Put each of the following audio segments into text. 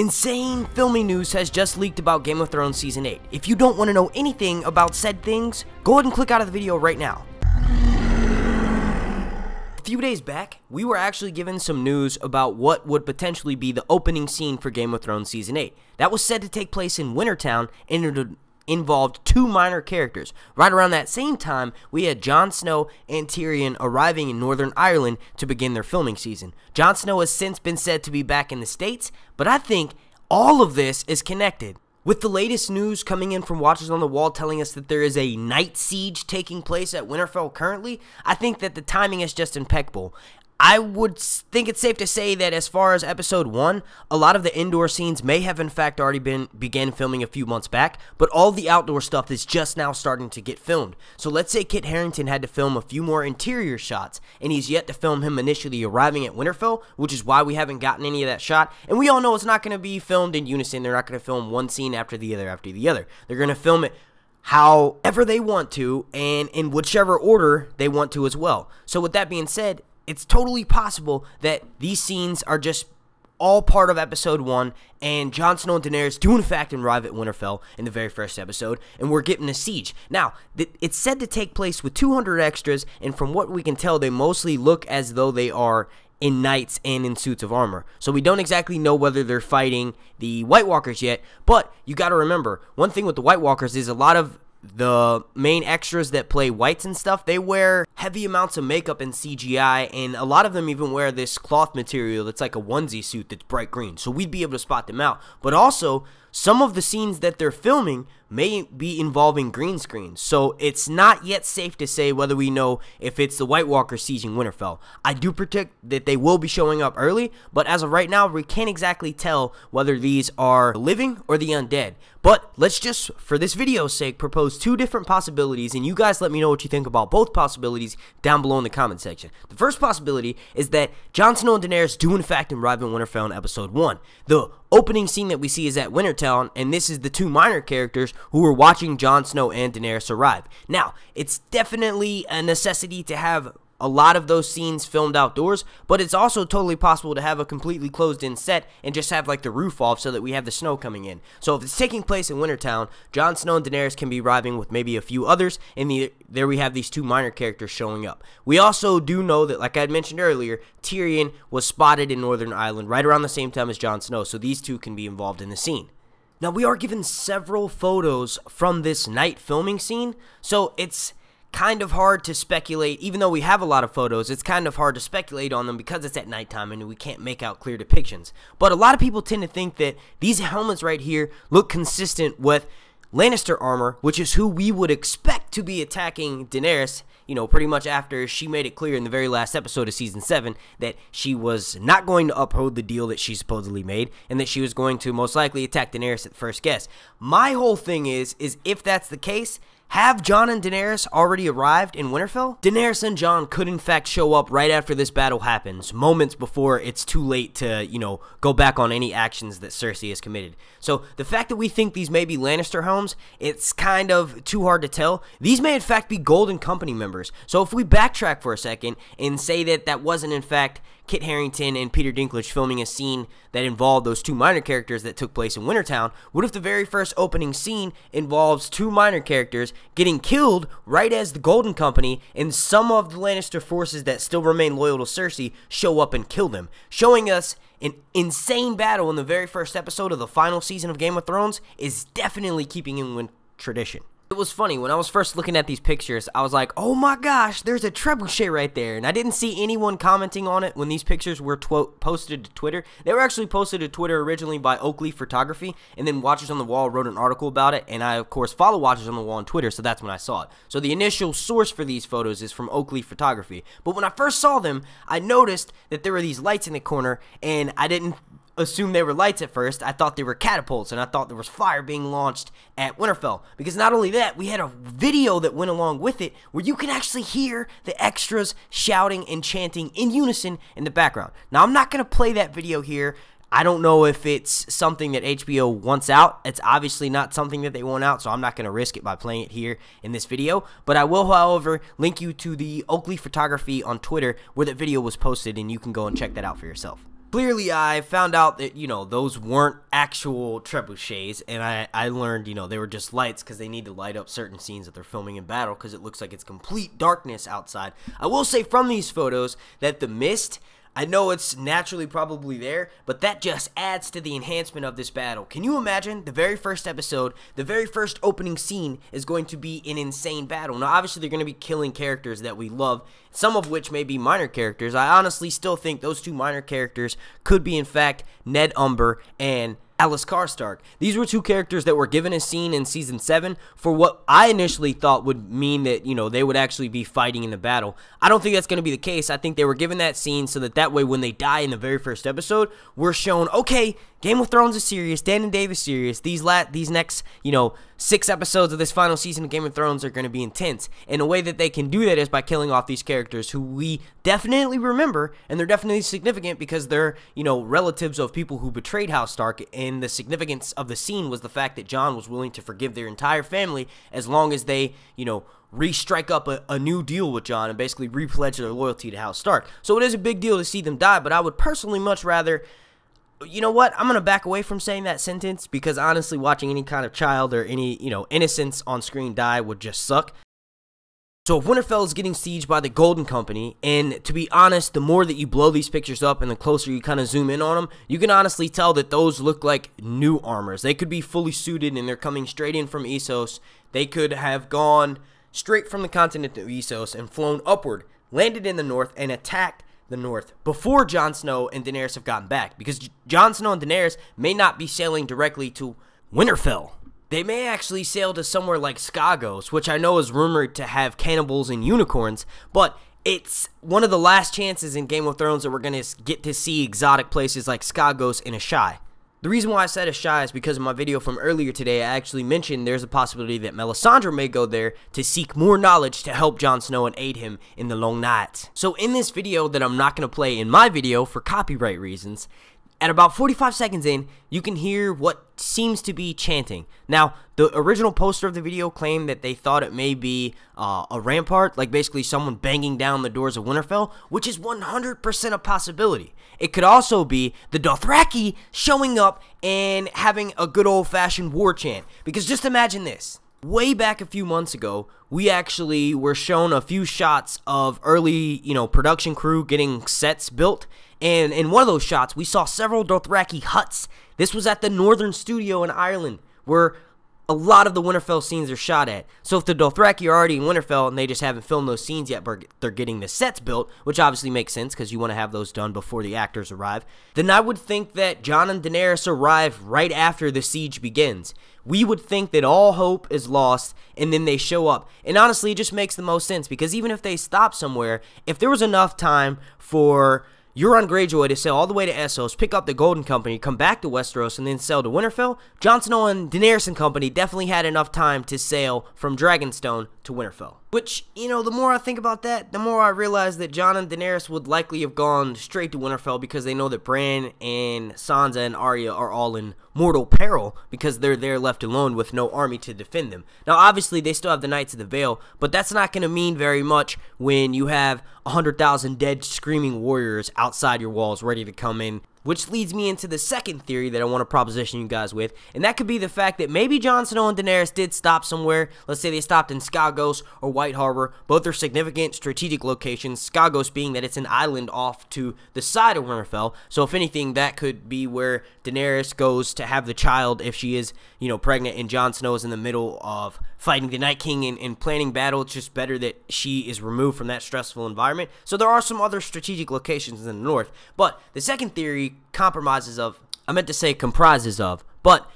Insane filming news has just leaked about Game of Thrones Season 8. If you don't want to know anything about said things, go ahead and click out of the video right now. A few days back, we were actually given some news about what would potentially be the opening scene for Game of Thrones Season 8. That was said to take place in Winterfell, and it involved two minor characters. Right around that same time, we had Jon Snow and Tyrion arriving in Northern Ireland to begin their filming season. Jon Snow has since been said to be back in the States, but I think all of this is connected. With the latest news coming in from Watchers on the Wall telling us that there is a night siege taking place at Winterfell currently, I think that the timing is just impeccable. I would think it's safe to say that as far as episode 1, a lot of the indoor scenes may have in fact already began filming a few months back, but all the outdoor stuff is just now starting to get filmed. So let's say Kit Harington had to film a few more interior shots, and he's yet to film him initially arriving at Winterfell, which is why we haven't gotten any of that shot. And we all know it's not going to be filmed in unison. They're not going to film one scene after the other after the other. They're going to film it however they want to, and in whichever order they want to as well. So with that being said, it's totally possible that these scenes are just all part of episode 1, and Jon Snow and Daenerys do in fact arrive at Winterfell in the very first episode, and we're getting a siege. Now, it's said to take place with 200 extras, and from what we can tell, they mostly look as though they are in knights and in suits of armor. So we don't exactly know whether they're fighting the White Walkers yet, but you gotta remember, one thing with the White Walkers is a lot of the main extras that play whites and stuff, they wear heavy amounts of makeup and CGI, and a lot of them even wear this cloth material that's like a onesie suit that's bright green, so we'd be able to spot them out. But also, some of the scenes that they're filming may be involving green screens, so it's not yet safe to say whether we know if it's the White Walkers sieging Winterfell. I do predict that they will be showing up early, but as of right now, we can't exactly tell whether these are living or the undead. But let's just, for this video's sake, propose two different possibilities, and you guys let me know what you think about both possibilities down below in the comment section. The first possibility is that Jon Snow and Daenerys do in fact arrive in Winterfell in episode 1. The opening scene that we see is at Winterfell, and this is the two minor characters who are watching Jon Snow and Daenerys arrive. Now, it's definitely a necessity to have a lot of those scenes filmed outdoors, but it's also totally possible to have a completely closed-in set and just have like the roof off so that we have the snow coming in. So if it's taking place in Wintertown, Jon Snow and Daenerys can be arriving with maybe a few others, and there we have these two minor characters showing up. We also do know that, like I had mentioned earlier, Tyrion was spotted in Northern Ireland right around the same time as Jon Snow, so these two can be involved in the scene. Now, we are given several photos from this night filming scene, so it's kind of hard to speculate. Even though we have a lot of photos, it's kind of hard to speculate on them because it's at nighttime and we can't make out clear depictions. But a lot of people tend to think that these helmets right here look consistent with Lannister armor, which is who we would expect to be attacking Daenerys, you know, pretty much after she made it clear in the very last episode of Season 7 that she was not going to uphold the deal that she supposedly made, and that she was going to most likely attack Daenerys at the first guess. My whole thing is if that's the case, have Jon and Daenerys already arrived in Winterfell? Daenerys and Jon could in fact show up right after this battle happens, moments before it's too late to, you know, go back on any actions that Cersei has committed. So the fact that we think these may be Lannister homes, it's kind of too hard to tell. These may in fact be Golden Company members. So if we backtrack for a second and say that that wasn't in fact Kit Harington and Peter Dinklage filming a scene that involved those two minor characters that took place in Wintertown, what if the very first opening scene involves two minor characters getting killed right as the Golden Company and some of the Lannister forces that still remain loyal to Cersei show up and kill them, showing us an insane battle in the very first episode of the final season of Game of Thrones is definitely keeping in with tradition. It was funny, when I was first looking at these pictures, I was like, oh my gosh, there's a trebuchet right there, and I didn't see anyone commenting on it when these pictures were posted to Twitter. They were actually posted to Twitter originally by Oakley Photography, and then Watchers on the Wall wrote an article about it, and I, of course, follow Watchers on the Wall on Twitter, so that's when I saw it. So the initial source for these photos is from Oakley Photography, but when I first saw them, I noticed that there were these lights in the corner, and I didn't assume they were lights at first. I thought they were catapults, and I thought there was fire being launched at Winterfell, because not only that, we had a video that went along with it where you can actually hear the extras shouting and chanting in unison in the background. Now, I'm not going to play that video here. I don't know if it's something that HBO wants out. It's obviously not something that they want out, so I'm not going to risk it by playing it here in this video. But I will, however, link you to the Oakley Photography on Twitter where the video was posted, and you can go and check that out for yourself. Clearly, I found out that, those weren't actual trebuchets, and I learned, they were just lights because they need to light up certain scenes that they're filming in battle because it looks like it's complete darkness outside. I will say from these photos that the mist, I know it's naturally probably there, but that just adds to the enhancement of this battle. Can you imagine the very first episode, the very first opening scene is going to be an insane battle? Now, obviously, they're going to be killing characters that we love, some of which may be minor characters. I honestly still think those two minor characters could be, in fact, Ned Umber and Alice Karstark. These were two characters that were given a scene in Season 7 for what I initially thought would mean that, they would actually be fighting in the battle. I don't think that's going to be the case. I think they were given that scene so that way when they die in the very first episode, we're shown, okay, Game of Thrones is serious, Dan and Dave is serious. These next, 6 episodes of this final season of Game of Thrones are going to be intense. And a way that they can do that is by killing off these characters who we definitely remember, and they're definitely significant because they're, relatives of people who betrayed House Stark, and the significance of the scene was the fact that Jon was willing to forgive their entire family as long as they, re-strike up a new deal with Jon and basically re-pledge their loyalty to House Stark. So it is a big deal to see them die, but I would personally much rather... You know what? I'm going to back away from saying that sentence because honestly, watching any kind of child or any, innocence on screen die would just suck. So if Winterfell is getting sieged by the Golden Company, and to be honest, the more that you blow these pictures up and the closer you kind of zoom in on them, you can honestly tell that those look like new armors. They could be fully suited and they're coming straight in from Essos. They could have gone straight from the continent of Essos and flown upward, landed in the north, and attacked the north before Jon Snow and Daenerys have gotten back, because Jon Snow and Daenerys may not be sailing directly to Winterfell. They may actually sail to somewhere like Skagos, which I know is rumored to have cannibals and unicorns, but it's one of the last chances in Game of Thrones that we're going to get to see exotic places like Skagos and Asshai. The reason why I said Asshai is because in my video from earlier today, I actually mentioned there's a possibility that Melisandre may go there to seek more knowledge to help Jon Snow and aid him in the long night. So in this video that I'm not going to play in my video for copyright reasons, at about 45 seconds in, you can hear what seems to be chanting. Now, the original poster of the video claimed that they thought it may be a rampart, like basically someone banging down the doors of Winterfell, which is 100% a possibility. It could also be the Dothraki showing up and having a good old-fashioned war chant. Because just imagine this. Way back a few months ago, we actually were shown a few shots of early, production crew getting sets built. And in one of those shots, we saw several Dothraki huts. This was at the Northern Studio in Ireland, where a lot of the Winterfell scenes are shot at. So if the Dothraki are already in Winterfell and they just haven't filmed those scenes yet, but they're getting the sets built, which obviously makes sense because you want to have those done before the actors arrive, then I would think that Jon and Daenerys arrive right after the siege begins. We would think that all hope is lost, and then they show up. And honestly, it just makes the most sense, because even if they stop somewhere, if there was enough time for Euron Greyjoy to sail all the way to Essos, pick up the Golden Company, come back to Westeros, and then sail to Winterfell, Jon Snow and Daenerys and company definitely had enough time to sail from Dragonstone to Winterfell. Which, the more I think about that, the more I realize that Jon and Daenerys would likely have gone straight to Winterfell because they know that Bran and Sansa and Arya are all in mortal peril because they're there left alone with no army to defend them. Now, obviously, they still have the Knights of the Vale, but that's not going to mean very much when you have 100,000 dead screaming warriors outside your walls ready to come in. Which leads me into the second theory that I want to proposition you guys with, and that could be the fact that maybe Jon Snow and Daenerys did stop somewhere. Let's say they stopped in Skagos or White Harbor. Both are significant strategic locations, Skagos being that it's an island off to the side of Winterfell. So if anything, that could be where Daenerys goes to have the child if she is, pregnant, and Jon Snow is in the middle of fighting the Night King and planning battle. It's just better that she is removed from that stressful environment. So there are some other strategic locations in the north. But the second theory comprises of, but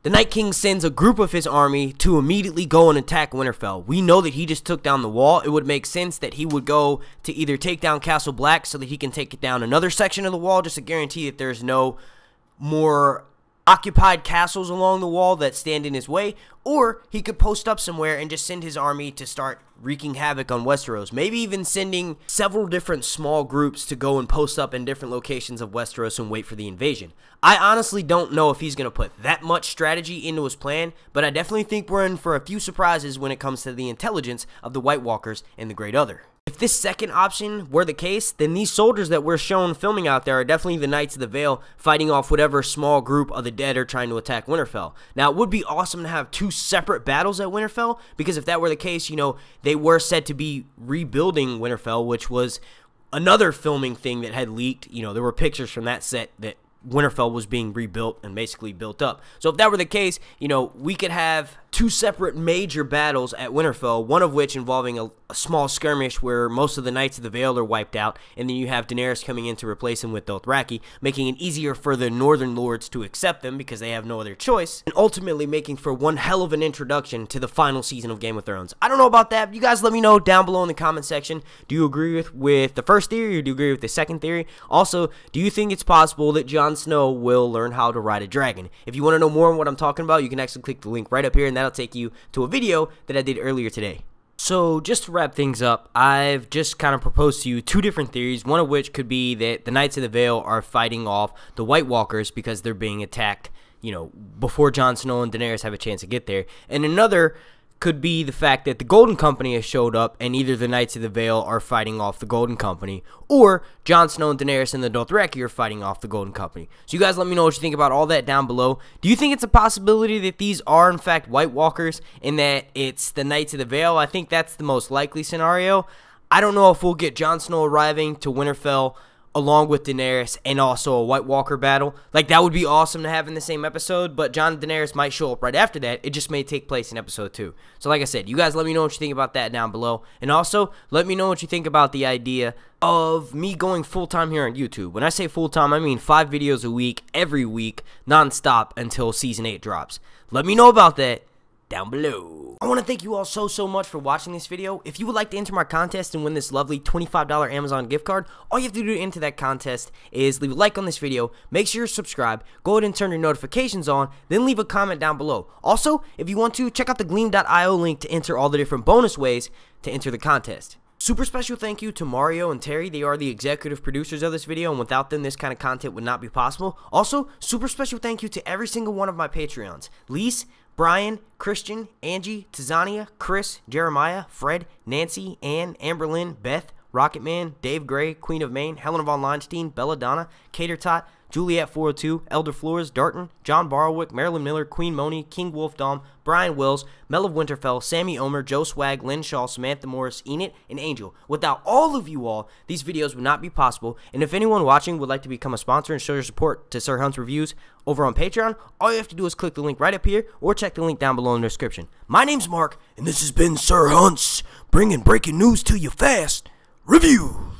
the Night King sends a group of his army to immediately go and attack Winterfell. We know that he just took down the wall. It would make sense that he would go to either take down Castle Black so that he can take down another section of the wall just to guarantee that there's no more occupied castles along the wall that stand in his way, or he could post up somewhere and just send his army to start wreaking havoc on Westeros. Maybe even sending several different small groups to go and post up in different locations of Westeros and wait for the invasion. I honestly don't know if he's going to put that much strategy into his plan, but I definitely think we're in for a few surprises when it comes to the intelligence of the White Walkers and the Great Other. If this second option were the case, then these soldiers that we're shown filming out there are definitely the Knights of the Vale fighting off whatever small group of the dead are trying to attack Winterfell. Now, it would be awesome to have two separate battles at Winterfell, because if that were the case, you know, they were said to be rebuilding Winterfell, which was another filming thing that had leaked. You know, there were pictures from that set that Winterfell was being rebuilt and basically built up. So if that were the case, you know, we could have two separate major battles at Winterfell, one of which involving a small skirmish where most of the Knights of the Vale are wiped out, and then you have Daenerys coming in to replace him with Dothraki, making it easier for the Northern Lords to accept them because they have no other choice, and ultimately making for one hell of an introduction to the final season of Game of Thrones. I don't know about that. You guys let me know down below in the comment section. Do you agree with the first theory, or do you agree with the second theory? Also, do you think it's possible that Jon Snow will learn how to ride a dragon? If you want to know more on what I'm talking about, you can actually click the link right up here, and that'll take you to a video that I did earlier today. So just to wrap things up, I've just kind of proposed to you two different theories, one of which could be that the Knights of the Vale are fighting off the White Walkers because they're being attacked, you know, before Jon Snow and Daenerys have a chance to get there. And another could be the fact that the Golden Company has showed up, and either the Knights of the Vale are fighting off the Golden Company, or Jon Snow and Daenerys and the Dothraki are fighting off the Golden Company. So you guys let me know what you think about all that down below. Do you think it's a possibility that these are in fact White Walkers and that it's the Knights of the Vale? I think that's the most likely scenario. I don't know if we'll get Jon Snow arriving to Winterfell along with Daenerys and also a White Walker battle. Like, that would be awesome to have in the same episode, but Jon and Daenerys might show up right after that. It just may take place in episode 2. So like I said, you guys let me know what you think about that down below. And also, let me know what you think about the idea of me going full-time here on YouTube. When I say full-time, I mean 5 videos a week, every week, non-stop until Season 8 drops. Let me know about that down below. I want to thank you all so much for watching this video. If you would like to enter my contest and win this lovely $25 Amazon gift card, all you have to do to enter that contest is leave a like on this video, make sure you're subscribed, go ahead and turn your notifications on, then leave a comment down below. Also, if you want to, check out the gleam.io link to enter all the different bonus ways to enter the contest. Super special thank you to Mario and Terry. They are the executive producers of this video, and without them, this kind of content would not be possible. Also, super special thank you to every single one of my Patreons: Lise, Brian, Christian, Angie, Tizania, Chris, Jeremiah, Fred, Nancy, Ann, Amberlynn, Beth, Rocketman, Dave Gray, Queen of Maine, Helen von Leinstein, Belladonna, Cater Tot, Juliet 402, Elder Flores, Darton, John Barwick, Marilyn Miller, Queen Moni, King Wolf Dom, Brian Wills, Mel of Winterfell, Sammy Omer, Joe Swag, Lynn Shaw, Samantha Morris, Enid, and Angel. Without all of you all, these videos would not be possible. And if anyone watching would like to become a sponsor and show your support to Sir Hunt's Reviews over on Patreon, all you have to do is click the link right up here or check the link down below in the description. My name's Mark, and this has been Sir Hunt's, bringing breaking news to you fast. Review.